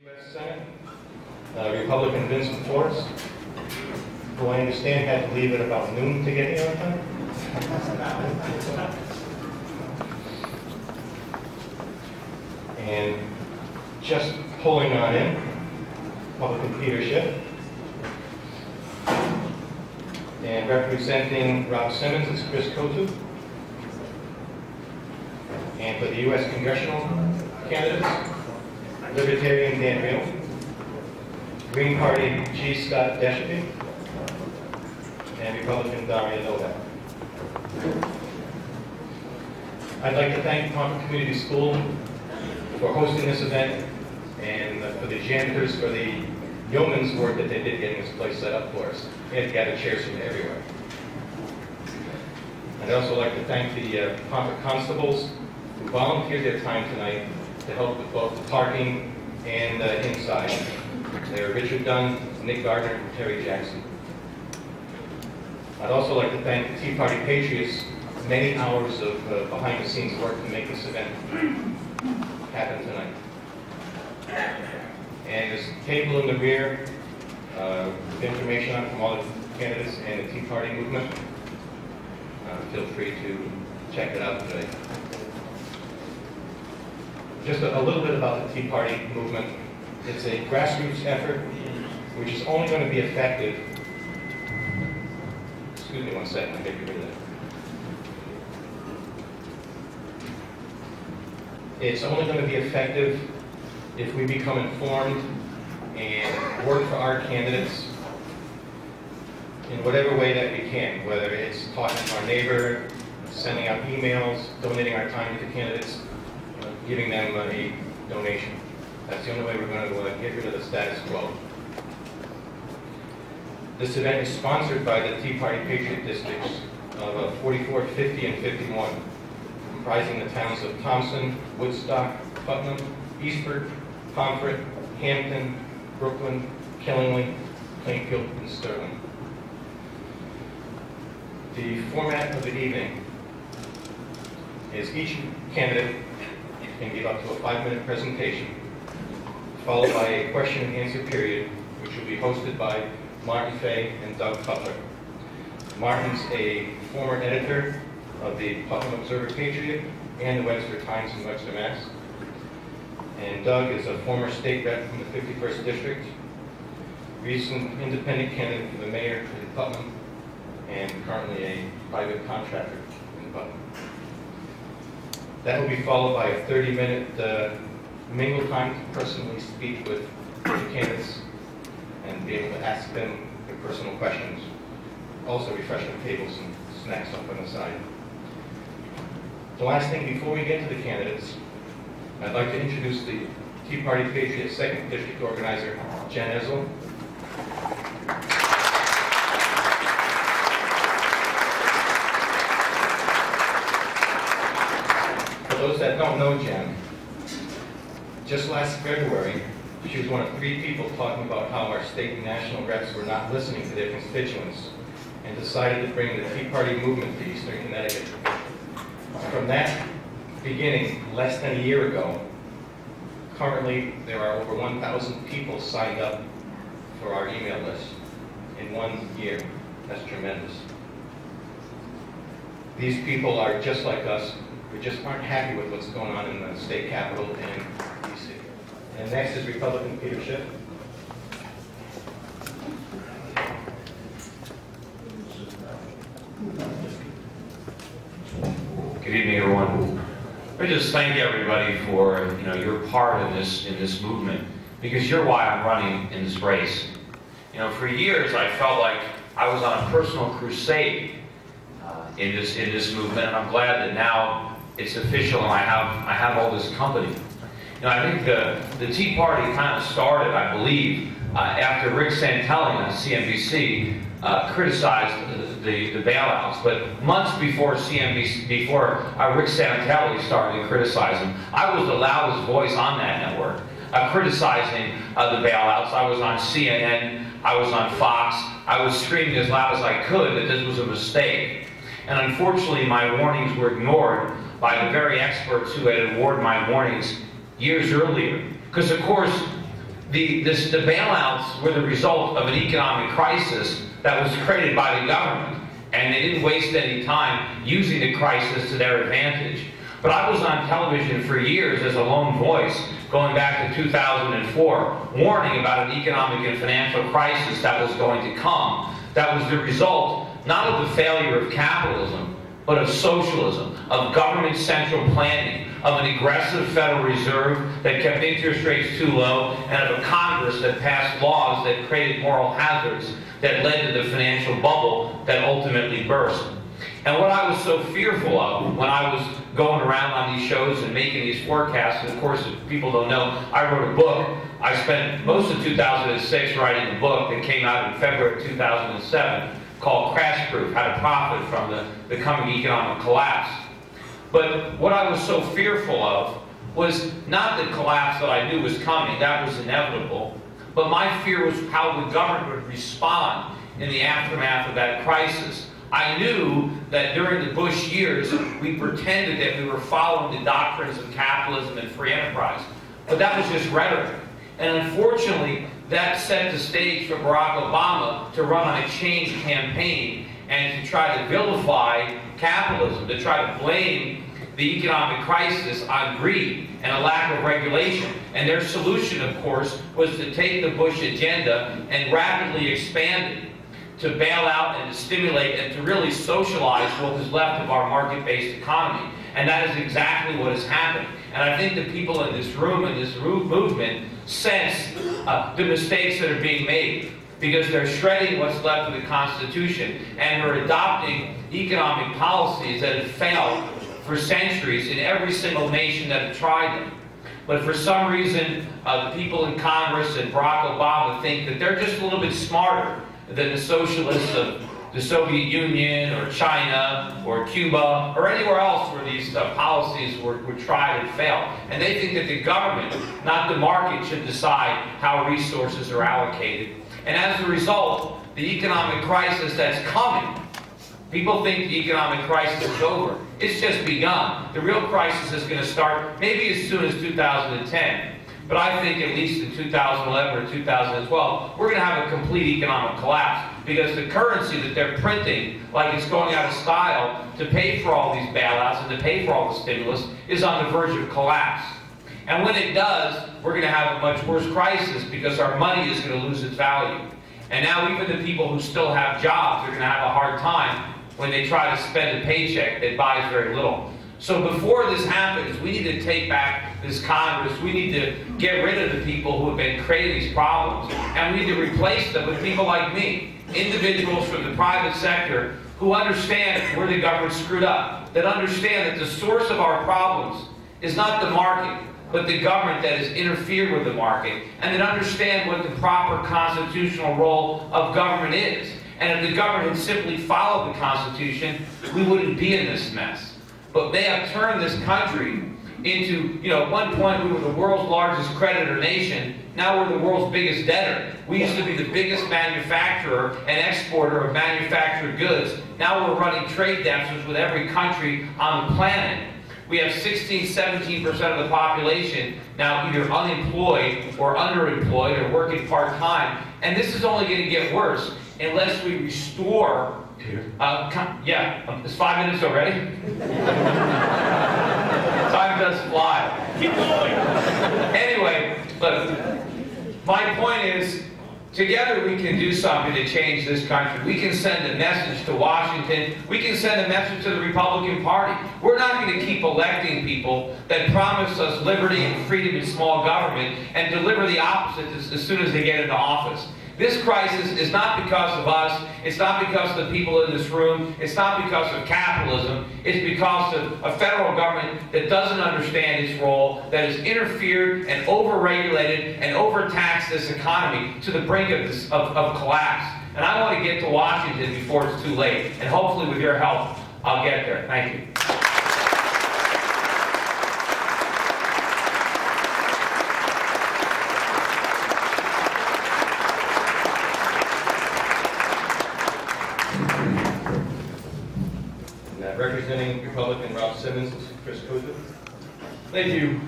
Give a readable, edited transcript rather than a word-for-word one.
U.S. Senate, Republican Vincent Forrest, who I understand had to leave at about noon to get here on time. And just pulling on in, Republican Peter Schiff. And representing Rob Simmons is Chris Kotu. And for the U.S. congressional candidates, Libertarian Dan Real, Green Party G. Scott Deshaby, and Republican Daria Novak. I'd like to thank Pomfret Community School for hosting this event and for the janitors for the yeoman's work that they did getting this place set up for us. We had to gather chairs from everywhere. I'd also like to thank the Pomfret constables who volunteered their time tonight to help with both the parking and inside. They're Richard Dunn, Nick Gardner, and Terry Jackson. I'd also like to thank the Tea Party Patriots, many hours of behind-the-scenes work to make this event happen tonight. And there's a table in the rear with information on from all the candidates and the Tea Party movement. Feel free to check it out today. Just a little bit about the Tea Party movement. It's a grassroots effort which is only going to be effective. Excuse me one second, I'll get rid of that. It's only going to be effective if we become informed and work for our candidates in whatever way that we can, whether it's talking to our neighbor, sending out emails, donating our time to the candidates, giving them a donation. That's the only way we're going to get rid of the status quo. This event is sponsored by the Tea Party Patriot districts of 44, 50, and 51, comprising the towns of Thompson, Woodstock, Putnam, Eastford, Pomfret, Hampton, Brooklyn, Killingly, Plainfield, and Sterling. The format of the evening is each candidate can give up to a 5-minute presentation, followed by a question and answer period, which will be hosted by Martin Fay and Doug Cutler. Martin's a former editor of the Putnam Observer Patriot and the Webster Times in Webster, Mass. And Doug is a former state rep from the 51st District, recent independent candidate for the mayor in Putnam, and currently a private contractor in Putnam. That will be followed by a 30-minute mingle time to personally speak with the candidates and be able to ask them their personal questions. Also refreshment tables and snacks up on the side. The last thing before we get to the candidates, I'd like to introduce the Tea Party Patriot 2nd District Organizer, Jen Ezel. For those that don't know Jen, just last February, she was one of 3 people talking about how our state and national reps were not listening to their constituents and decided to bring the Tea Party movement to Eastern Connecticut. From that beginning, less than a year ago, currently there are over 1,000 people signed up for our email list in 1 year. That's tremendous. These people are just like us. We just aren't happy with what's going on in the state capitol and D.C. And next is Republican Peter Schiff. Good evening, everyone. I just thank everybody for your part in this movement, because you're why I'm running in this race. For years I felt like I was on a personal crusade in this movement, and I'm glad that now it's official and I have all this company. I think the Tea Party kind of started, I believe, after Rick Santelli on CNBC criticized the bailouts. But months before Rick Santelli started to criticize them, I was the loudest voice on that network, criticizing the bailouts. I was on CNN, I was on Fox, I was screaming as loud as I could that this was a mistake. And unfortunately, my warnings were ignored by the very experts who had ignored my warnings years earlier. Because of course, the bailouts were the result of an economic crisis that was created by the government, and they didn't waste any time using the crisis to their advantage. But I was on television for years as a lone voice, going back to 2004, warning about an economic and financial crisis that was going to come, that was the result not of the failure of capitalism, but of socialism, of government central planning, of an aggressive Federal Reserve that kept interest rates too low, and of a Congress that passed laws that created moral hazards that led to the financial bubble that ultimately burst. And what I was so fearful of when I was going around on these shows and making these forecasts, and of course, if people don't know, I wrote a book. I spent most of 2006 writing a book that came out in February of 2007 called Crash Proof: How to Profit from the Coming Economic Collapse. But what I was so fearful of was not the collapse that I knew was coming, that was inevitable, but my fear was how the government would respond in the aftermath of that crisis. I knew that during the Bush years, we pretended that we were following the doctrines of capitalism and free enterprise. But that was just rhetoric. And unfortunately, that set the stage for Barack Obama to run on a change campaign and to try to vilify capitalism, to try to blame the economic crisis on greed and a lack of regulation. And their solution, of course, was to take the Bush agenda and rapidly expand it, to bail out and to stimulate and to really socialize what was left of our market-based economy. And that is exactly what has happened. And I think the people in this room and this movement sense the mistakes that are being made, because they're shredding what's left of the Constitution and are adopting economic policies that have failed for centuries in every single nation that have tried them. But for some reason, the people in Congress and Barack Obama think that they're just a little bit smarter than the socialists of the Soviet Union or China or Cuba or anywhere else where these policies were tried and failed. And they think that the government, not the market, should decide how resources are allocated. And as a result, the economic crisis that's coming, people think the economic crisis is over. It's just begun. The real crisis is going to start maybe as soon as 2010. But I think at least in 2011 or 2012, we're going to have a complete economic collapse, because the currency that they're printing, like it's going out of style, to pay for all these bailouts and to pay for all the stimulus, is on the verge of collapse. And when it does, we're going to have a much worse crisis, because our money is going to lose its value. And now even the people who still have jobs are going to have a hard time when they try to spend a paycheck that buys very little. So before this happens, we need to take back this Congress. We need to get rid of the people who have been creating these problems. And we need to replace them with people like me, individuals from the private sector who understand where the government screwed up, that understand that the source of our problems is not the market, but the government that has interfered with the market, and that understand what the proper constitutional role of government is. And if the government had simply followed the Constitution, we wouldn't be in this mess. But they have turned this country into, at one point we were the world's largest creditor nation. Now we're the world's biggest debtor. We used to be the biggest manufacturer and exporter of manufactured goods. Now we're running trade deficits with every country on the planet. We have 16–17% of the population now either unemployed or underemployed or working part-time. And this is only going to get worse unless we restore... it's 5 minutes already? Time does fly. Keep going. Anyway, look, my point is, together we can do something to change this country. We can send a message to Washington. We can send a message to the Republican Party. We're not going to keep electing people that promise us liberty and freedom in small government and deliver the opposite as soon as they get into office. This crisis is not because of us. It's not because of the people in this room. It's not because of capitalism. It's because of a federal government that doesn't understand its role, that has interfered and overregulated and overtaxed this economy to the brink of collapse. And I want to get to Washington before it's too late. And hopefully with your help, I'll get there. Thank you. Representing Republican Rob Simmons, Chris Koza. Thank you,